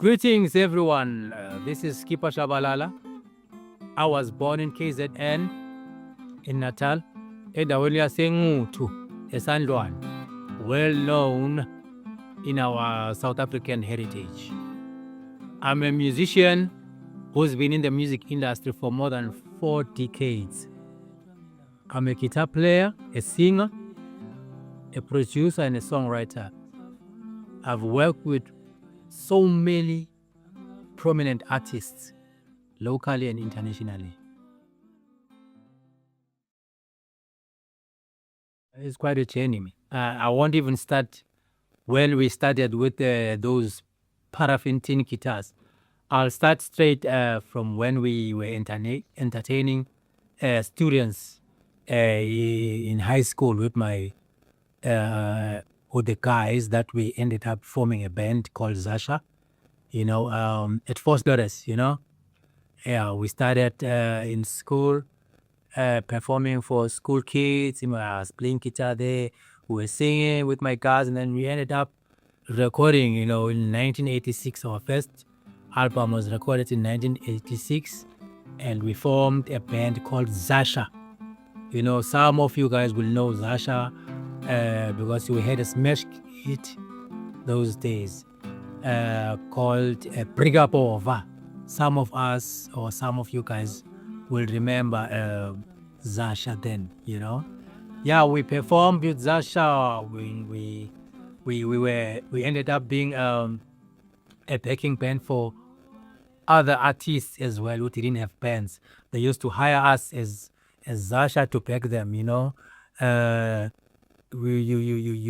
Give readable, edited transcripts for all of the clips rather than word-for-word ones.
Greetings, everyone. This is Skipper Shabalala. I was born in KZN in Natal. Endaweni yaseNquthu eSandlwane, well known in our South African heritage. I'm a musician who's been in the music industry for more than 4 decades. I'm a guitar player, a singer, a producer, and a songwriter. I've worked with so many prominent artists, locally and internationally. It's quite a journey. I won't even start when we started with those paraffin tin guitars. I'll start straight from when we were entertaining students in high school with the guys that we ended up forming a band called Zasha, at Force Daughters, Yeah, we started in school performing for school kids. I was playing guitar there. We were singing with my guys, and then we ended up recording, in 1986. Our first album was recorded in 1986, and we formed a band called Zasha. Some of you guys will know Zasha because we had a smash hit those days called Brigapova. Some of us or some of you guys will remember Zasha then, Yeah, we performed with Zasha. We ended up being a backing band for other artists as well who didn't have bands. They used to hire us as Zasha to back them, you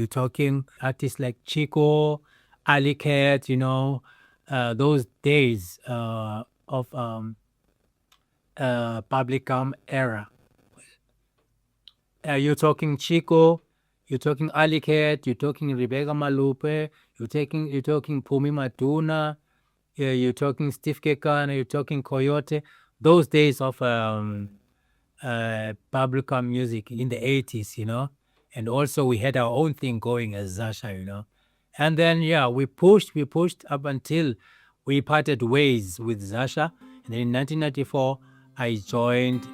talking artists like Chico, Ali Cat, those days of Publicum era. You're talking Chico, you're talking Ali Cat, you're talking Rebecca Malupe, you're talking Pumi Maduna, you're talking Steve Kekana, you're talking Coyote. Those days of Publicum music in the 80s, and also we had our own thing going as Zasha, And then, we pushed up until we parted ways with Zasha. And then in 1994, I joined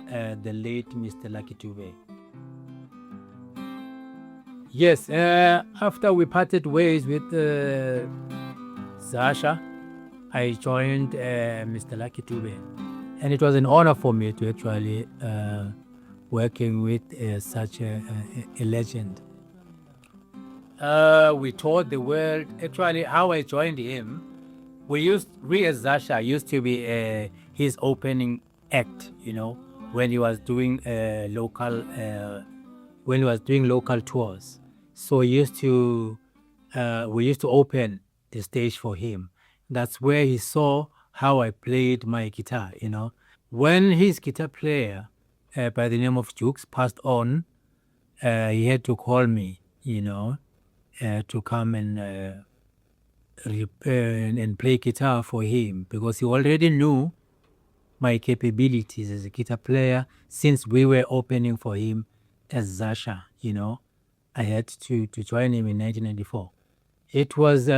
the late Mr. Lucky Dube. Yes, after we parted ways with Zasha, I joined Mr. Lucky Dube. And it was an honor for me to actually working with such a legend. We toured the world. Actually, how I joined him, we as Zasha used to be his opening act, when he was doing local tours. So we used to open the stage for him. That's where he saw how I played my guitar, When his guitar player by the name of Jukes passed on, he had to call me, to come and play guitar for him, because he already knew my capabilities as a guitar player since we were opening for him as Zasha, I had to join him in 1994. It was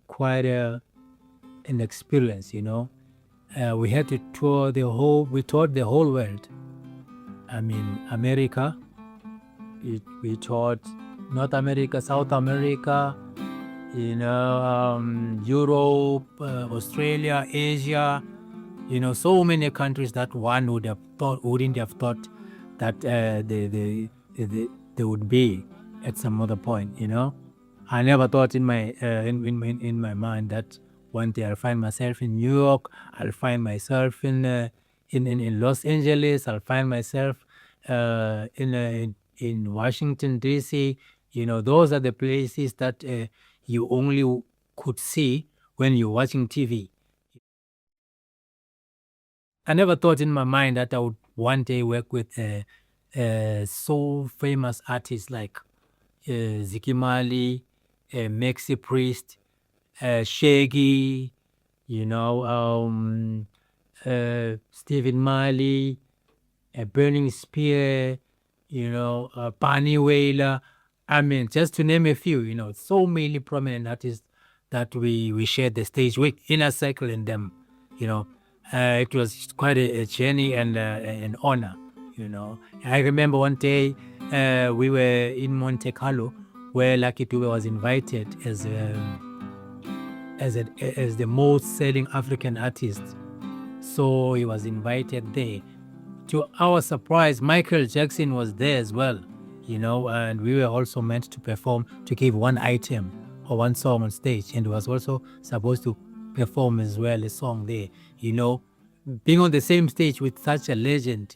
quite an experience, we had to tour we toured the whole world. I mean, America, we toured North America, South America, Europe, Australia, Asia, so many countries that one wouldn't have thought that they would be at some other point, I never thought in my mind that one day I'll find myself in New York, I'll find myself in Los Angeles, I'll find myself in Washington, D.C. Those are the places that you only could see when you're watching TV. I never thought in my mind that I would one day work with so famous artists like Ziggy Marley, Maxi Priest, Shaggy, Stephen Marley, Burning Spear, Barney Wailer. I mean, just to name a few, so many prominent artists that we shared the stage with, Inner Circle and them, it was quite a journey and an honor, I remember one day we were in Monte Carlo where Lucky Dube was invited as the most selling African artist. So he was invited there. To our surprise, Michael Jackson was there as well, and we were also meant to perform, to give one item or one song on stage, and was also supposed to perform as well a song there, being on the same stage with such a legend,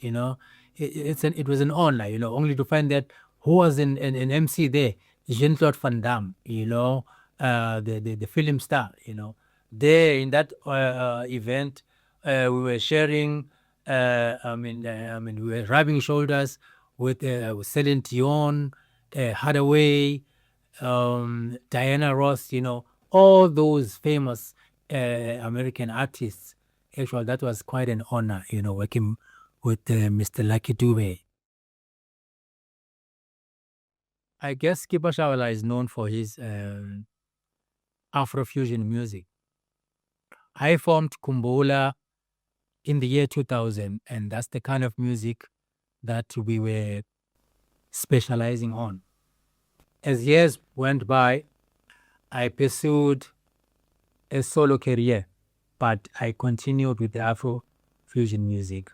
it was an honor, only to find that who was an MC there, Jean-Claude Van Damme, the film star, there in that event, we were sharing. We were rubbing shoulders with Celine Dion, Hathaway, Diana Ross, all those famous American artists. Actually, that was quite an honor, working with Mr. Lucky Dube. I guess Skipper Shabalala is known for his Afrofusion music. I formed Kumbola in the year 2000, and that's the kind of music that we were specializing on. As years went by, I pursued a solo career, but I continued with the Afrofusion music.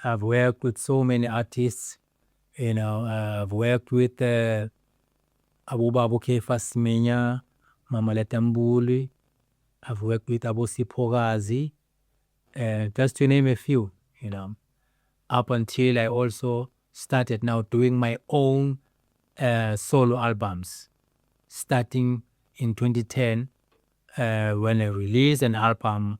I've worked with so many artists, I've worked with Abubabu Kefa Simenya, Mama Letambuli, I've worked with Abu Sipogazi, just to name a few, up until I also started now doing my own solo albums, starting in 2010 when I released an album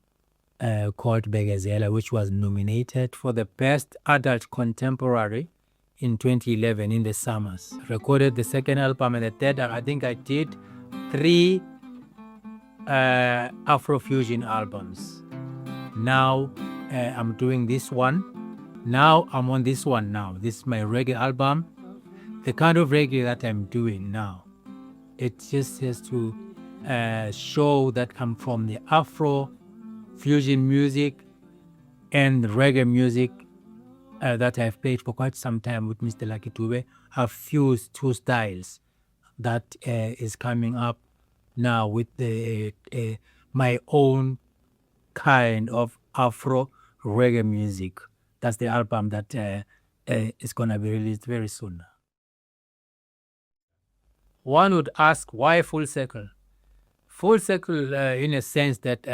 called Begazela, which was nominated for the Best Adult Contemporary in 2011 in the summers. Recorded the second album, and the third, I think I did 3 Afrofusion albums. Now I'm doing this one. Now I'm on this one now. This is my reggae album. The kind of reggae that I'm doing now, it just has to show that I'm from the Afrofusion music and reggae music that I've played for quite some time with Mr. Lucky Dube. I've fused 2 styles that is coming up now with my own kind of Afro reggae music. That's the album that is going to be released very soon. One would ask, why Full Circle? Full Circle, in a sense that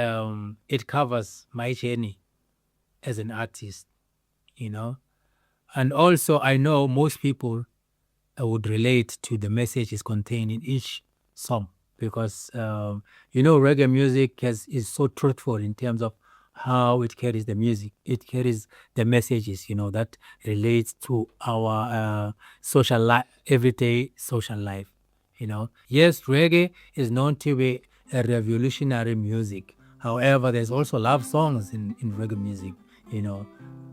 it covers my journey as an artist, And also, I know most people would relate to the messages contained in each song because, reggae music is so truthful in terms of how it carries the music. It carries the messages, that relates to our social life, everyday social life, Yes, reggae is known to be a revolutionary music. However, there's also love songs in reggae music,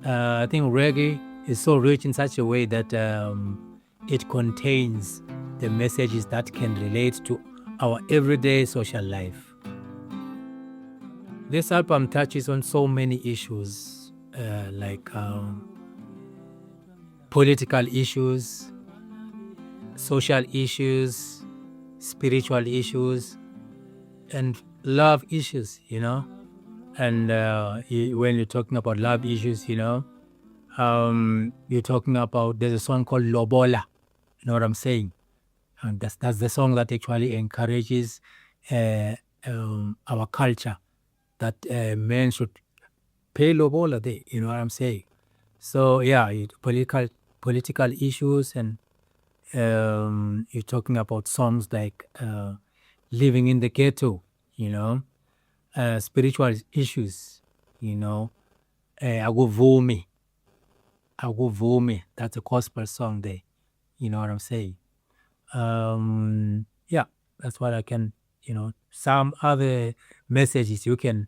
I think reggae is so rich in such a way that it contains the messages that can relate to our everyday social life. This album touches on so many issues, like political issues, social issues, spiritual issues, and love issues, And when you're talking about love issues, you're talking about, there's a song called Lobola, you know what I'm saying? And that's the song that actually encourages our culture, that men should pay Lobola there, you know what I'm saying? So yeah, political issues, and you're talking about songs like living in the ghetto, spiritual issues, Aguvumi, that's a gospel song there, you know what I'm saying? Yeah, that's what I can, some other messages you can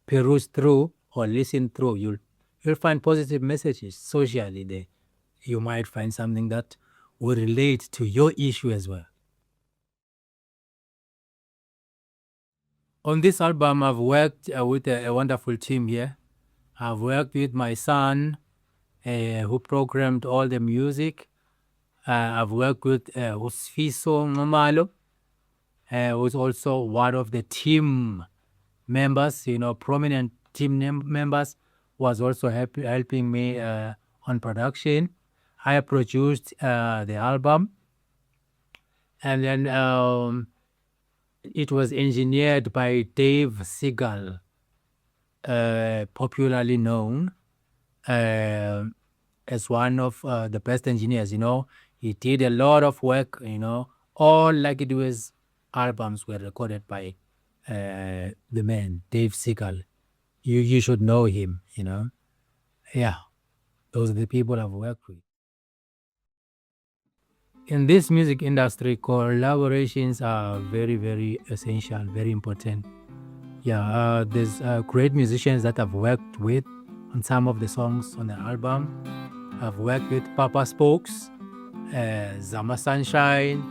peruse through or listen through. You'll find positive messages socially there. You might find something that will relate to your issue as well. On this album, I've worked with a wonderful team here. I've worked with my son, who programmed all the music. I've worked with Usfiso Ngomalo, who's also one of the team members, prominent team members, was also helping me on production. I produced the album, and then it was engineered by Dave Segal, popularly known as one of the best engineers. He did a lot of work. All Lucky Dube's albums were recorded by the man Dave Segal. You should know him. Yeah, those are the people I've worked with. In this music industry, collaborations are very, very essential, very important. Yeah, there's great musicians that I've worked with on some of the songs on the album. I've worked with Papa Spokes, Zama Sunshine,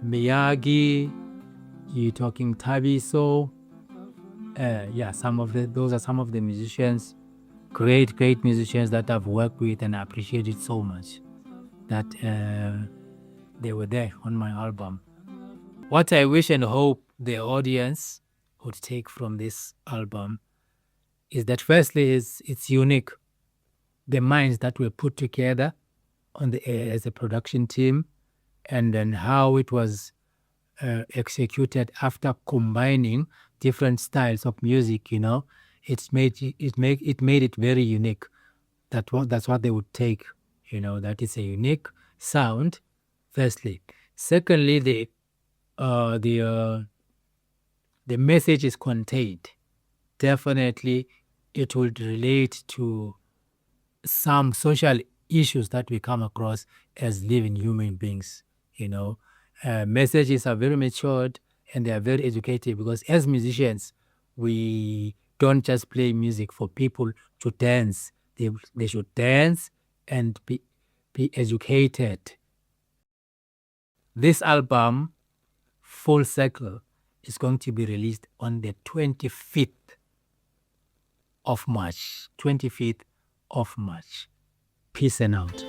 Miyagi, you talking Tabiso. Yeah, those are some of the musicians, great musicians that I've worked with, and I appreciate it so much that they were there on my album. What I wish and hope the audience would take from this album is that firstly it's unique. The minds that were put together as a production team, and then how it was executed after combining different styles of music. It made it very unique. That's what they would take. That is a unique sound. Firstly, secondly, the message is contained. Definitely, it would relate to some social issues that we come across as living human beings. Messages are very matured and they are very educative, because as musicians, we don't just play music for people to dance. They should dance and be educated. This album, Full Circle, is going to be released on the 25th of March. 25th of March. Peace and out.